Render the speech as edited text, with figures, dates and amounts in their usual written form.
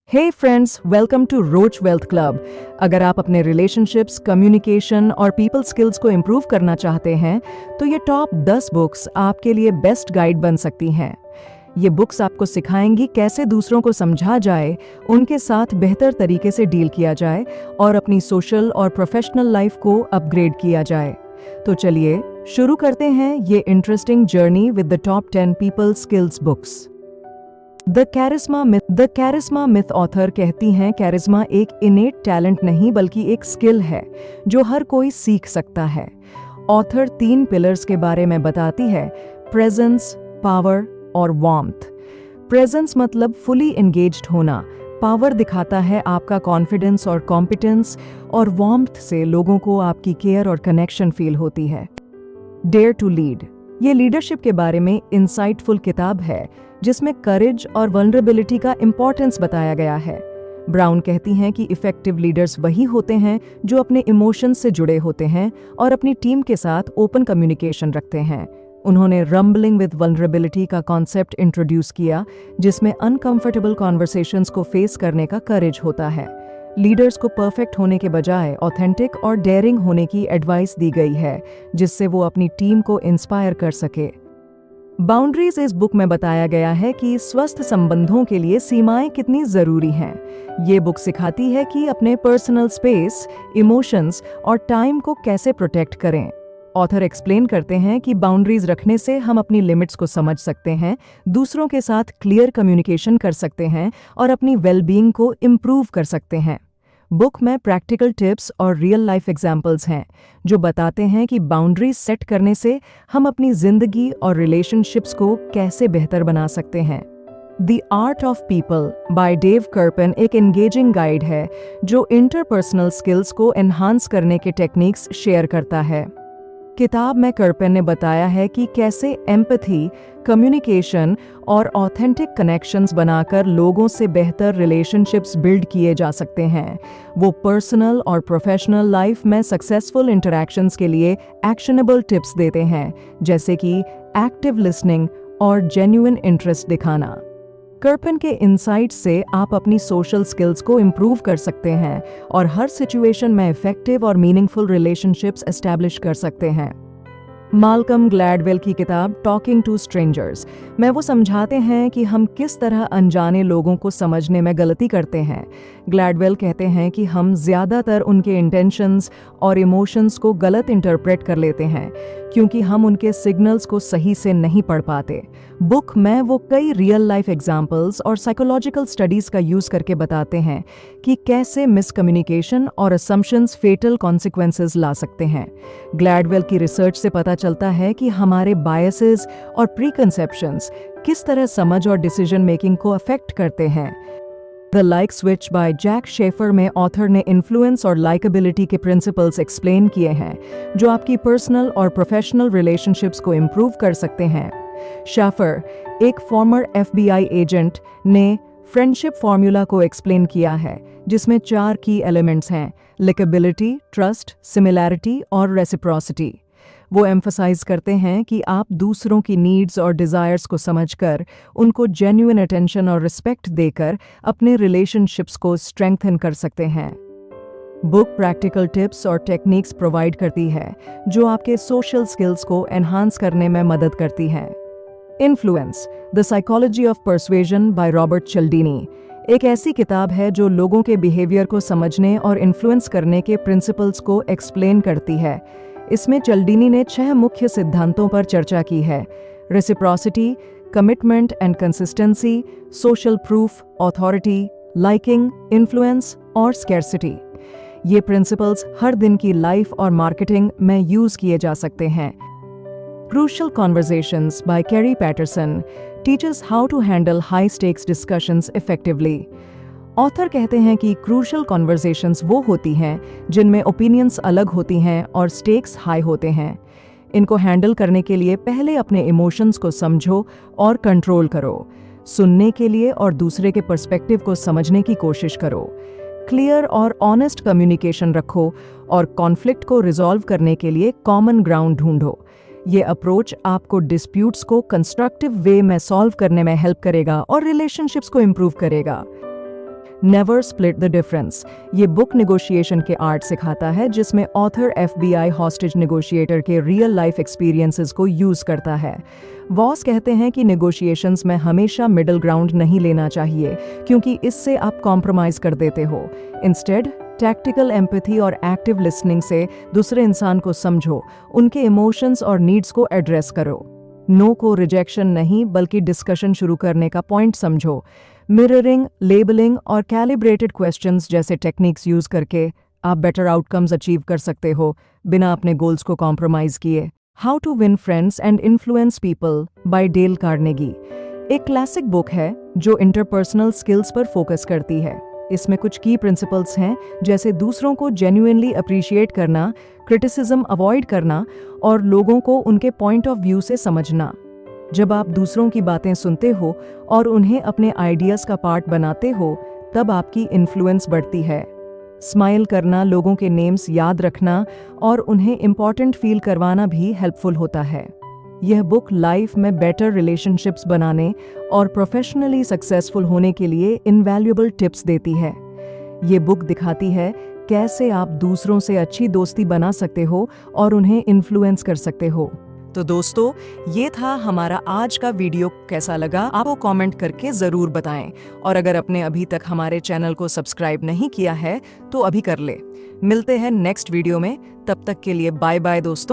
Hey friends, welcome to roach wealth club. अगर आप अपने रिलेशनशिप्स, कम्युनिकेशन और पीपल स्किल्स को इम्प्रूव करना चाहते हैं तो ये टॉप 10 बुक्स आपके लिए बेस्ट गाइड बन सकती हैं। ये बुक्स आपको सिखाएंगी कैसे दूसरों को समझा जाए, उनके साथ बेहतर तरीके से डील किया जाए और अपनी सोशल और प्रोफेशनल लाइफ को अपग्रेड किया जाए। तो चलिए शुरू करते हैं ये interesting journey with the top 10 people skills books. The charisma myth author कहती हैं कैरिस्मा एक इनेट टैलेंट नहीं बल्कि एक स्किल है जो हर कोई सीख सकता है। ऑथर 3 पिलर्स के बारे में बताती है, प्रेजेंस, पावर और वार्मथ। प्रेजेंस मतलब फुली एंगेज्ड होना, पावर दिखाता है आपका कॉन्फिडेंस और कॉम्पिटेंस, और वार्मथ से लोगों को आपकी केयर और कनेक्शन फील होती है। डेयर टू लीड, ये लीडरशिप के बारे में इंसाइटफुल किताब है जिसमें करेज और वल्नरेबिलिटी का इंपॉर्टेंस बताया गया है। ब्राउन कहती हैं कि इफेक्टिव लीडर्स वही होते हैं जो अपने इमोशंस से जुड़े होते हैं और अपनी टीम के साथ ओपन कम्युनिकेशन रखते हैं। उन्होंने रंबलिंग विद वल्नरेबिलिटी का कॉन्सेप्ट इंट्रोड्यूस किया जिसमें अनकंफर्टेबल कॉन्वर्सेशंस को फेस करने का करेज होता है। लीडर्स को परफेक्ट होने के बजाय ऑथेंटिक और डेयरिंग होने की एडवाइस दी गई है जिससे वो अपनी टीम को इंस्पायर कर सके। बाउंड्रीज इस बुक में बताया गया है कि स्वस्थ संबंधों के लिए सीमाएं कितनी जरूरी हैं। ये बुक सिखाती है कि अपने पर्सनल स्पेस, इमोशंस और टाइम को कैसे प्रोटेक्ट करें। ऑथर एक्सप्लेन करते हैं कि बाउंड्रीज रखने से हम अपनी लिमिट्स को समझ सकते हैं, दूसरों के साथ क्लियर कम्युनिकेशन कर सकते हैं और अपनी वेलबींग को इम्प्रूव कर सकते हैं। बुक में प्रैक्टिकल टिप्स और रियल लाइफ एग्जाम्पल्स हैं जो बताते हैं कि बाउंड्रीज सेट करने से हम अपनी जिंदगी और रिलेशनशिप्स को कैसे बेहतर बना सकते हैं। The art of people by Dave Kerpen एक एंगेजिंग गाइड है जो इंटरपर्सनल स्किल्स को एनहांस करने के टेक्निक्स शेयर करता है। किताब में कर्पन ने बताया है कि कैसे एम्पैथी, कम्युनिकेशन और ऑथेंटिक कनेक्शंस बनाकर लोगों से बेहतर रिलेशनशिप्स बिल्ड किए जा सकते हैं। वो पर्सनल और प्रोफेशनल लाइफ में सक्सेसफुल इंटरैक्शंस के लिए एक्शनेबल टिप्स देते हैं, जैसे कि एक्टिव लिसनिंग और जेन्युइन इंटरेस्ट दिखाना। कर्पन के इनसाइट्स से आप अपनी सोशल स्किल्स को इम्प्रूव कर सकते हैं और हर सिचुएशन में इफेक्टिव और मीनिंगफुल रिलेशनशिप्स एस्टैब्लिश कर सकते हैं। माल्कम ग्लैडवेल की किताब टॉकिंग टू स्ट्रेंजर्स में वो समझाते हैं कि हम किस तरह अनजाने लोगों को समझने में गलती करते हैं। ग्लैडवेल कहते हैं कि हम ज़्यादातर उनके इंटेंशंस और इमोशंस को गलत इंटरप्रेट कर लेते हैं क्योंकि हम उनके सिग्नल्स को सही से नहीं पढ़ पाते। बुक में वो कई रियल लाइफ एग्जाम्पल्स और साइकोलॉजिकल स्टडीज़ का यूज़ करके बताते हैं कि कैसे मिसकम्युनिकेशन और असम्पशंस फेटल कॉन्सिक्वेंसेस ला सकते हैं। ग्लैडवेल की रिसर्च से पता चलता है कि हमारे बायसेस और प्रीकंसेप्शंस किस तरह समझ और डिसीजन मेकिंग को अफेक्ट करते हैं। The like switch by Jack Schafer में ऑथर ने इन्फ्लुएंस और लाइकेबिलिटी के प्रिंसिपल्स एक्सप्लेन किए हैं जो आपकी पर्सनल और प्रोफेशनल रिलेशनशिप्स को इम्प्रूव कर सकते हैं। शेफर, एक फॉर्मर FBI एजेंट, ने फ्रेंडशिप फॉर्मूला को एक्सप्लेन किया है जिसमें 4 की एलिमेंट्स हैं, लिकेबिलिटी, ट्रस्ट, सिमिलैरिटी और रेसिप्रोसिटी। वो एम्फसाइज करते हैं कि आप दूसरों की नीड्स और डिज़ायर्स को समझकर उनको जेन्युइन अटेंशन और रिस्पेक्ट देकर अपने रिलेशनशिप्स को स्ट्रेंथन कर सकते हैं। बुक प्रैक्टिकल टिप्स और टेक्निक्स प्रोवाइड करती है जो आपके सोशल स्किल्स को एनहांस करने में मदद करती हैं। Influence, the psychology of persuasion by Robert Cialdini एक ऐसी किताब है जो लोगों के बिहेवियर को समझने और इन्फ्लुएंस करने के प्रिंसिपल्स को एक्सप्लेन करती है। इसमें चिल्डिनी ने 6 मुख्य सिद्धांतों पर चर्चा की है: reciprocity, commitment and consistency, social proof, authority, liking, influence और स्कैर्सिटी। ये प्रिंसिपल्स हर दिन की लाइफ और मार्केटिंग में यूज किए जा सकते हैं। Crucial Conversations by Kerry Patterson teaches how to handle high-stakes discussions effectively. Author कहते हैं कि क्रूशल कॉन्वर्सेशंस वो होती हैं जिनमें ओपिनियंस अलग होती हैं और स्टेक्स हाई होते हैं। इनको हैंडल करने के लिए पहले अपने इमोशंस को समझो और कंट्रोल करो। सुनने के लिए और दूसरे के पर्सपेक्टिव को समझने की कोशिश करो। क्लियर और ऑनेस्ट कम्युनिकेशन रखो और कॉन्फ्लिक्ट को रिजॉल्व करने के लिए कॉमन ग्राउंड ढूंढो। ये अप्रोच आपको डिस्प्यूट्स को कंस्ट्रक्टिव वे में सॉल्व करने में हेल्प करेगा और रिलेशनशिप्स को इम्प्रूव करेगा। Never split the difference. ये बुक नेगोशिएशन के आर्ट सिखाता है, जिसमें ऑथर FBI हॉस्टेज नेगोशिएटर के रियल लाइफ एक्सपीरियंसेस को यूज करता है। वॉस कहते हैं कि नेगोशिएशंस में हमेशा मिडिल ग्राउंड नहीं लेना चाहिए, क्योंकि इससे आप कॉम्प्रोमाइज कर देते हो। इंस्टेड टैक्टिकल एम्पैथी और एक्टिव लिसनिंग से दूसरे इंसान को समझो, उनके इमोशंस और नीड्स को एड्रेस करो। नो को रिजेक्शन नहीं, बल्कि डिस्कशन शुरू करने का पॉइंट समझो। मिररिंग, लेबलिंग और कैलिब्रेटेड क्वेश्चंस जैसे टेक्निक्स यूज करके आप बेटर आउटकम्स अचीव कर सकते हो, बिना अपने गोल्स को कॉम्प्रोमाइज किए। How to win friends and influence people by Dale Carnegie एक क्लासिक बुक है जो इंटरपर्सनल स्किल्स पर फोकस करती है। इसमें कुछ की प्रिंसिपल्स हैं, जैसे दूसरों को जेन्युइनली अप्रिशिएट करना, क्रिटिसिज्म अवॉइड करना और लोगों को उनके पॉइंट ऑफ व्यू से समझना। जब आप दूसरों की बातें सुनते हो और उन्हें अपने आइडियाज का पार्ट बनाते हो, तब आपकी इन्फ्लुएंस बढ़ती है। स्माइल करना, लोगों के नेम्स याद रखना और उन्हें इम्पॉर्टेंट फील करवाना भी हेल्पफुल होता है। यह बुक लाइफ में बेटर रिलेशनशिप्स बनाने और प्रोफेशनली सक्सेसफुल होने के लिए इनवैल्यूएबल टिप्स देती है। ये बुक दिखाती है कैसे आप दूसरों से अच्छी दोस्ती बना सकते हो और उन्हें इन्फ्लुएंस कर सकते हो। तो दोस्तों, ये था हमारा आज का वीडियो। कैसा लगा आपको कमेंट करके ज़रूर बताएं, और अगर आपने अभी तक हमारे चैनल को सब्सक्राइब नहीं किया है तो अभी कर ले। मिलते हैं नेक्स्ट वीडियो में, तब तक के लिए बाय बाय दोस्तों।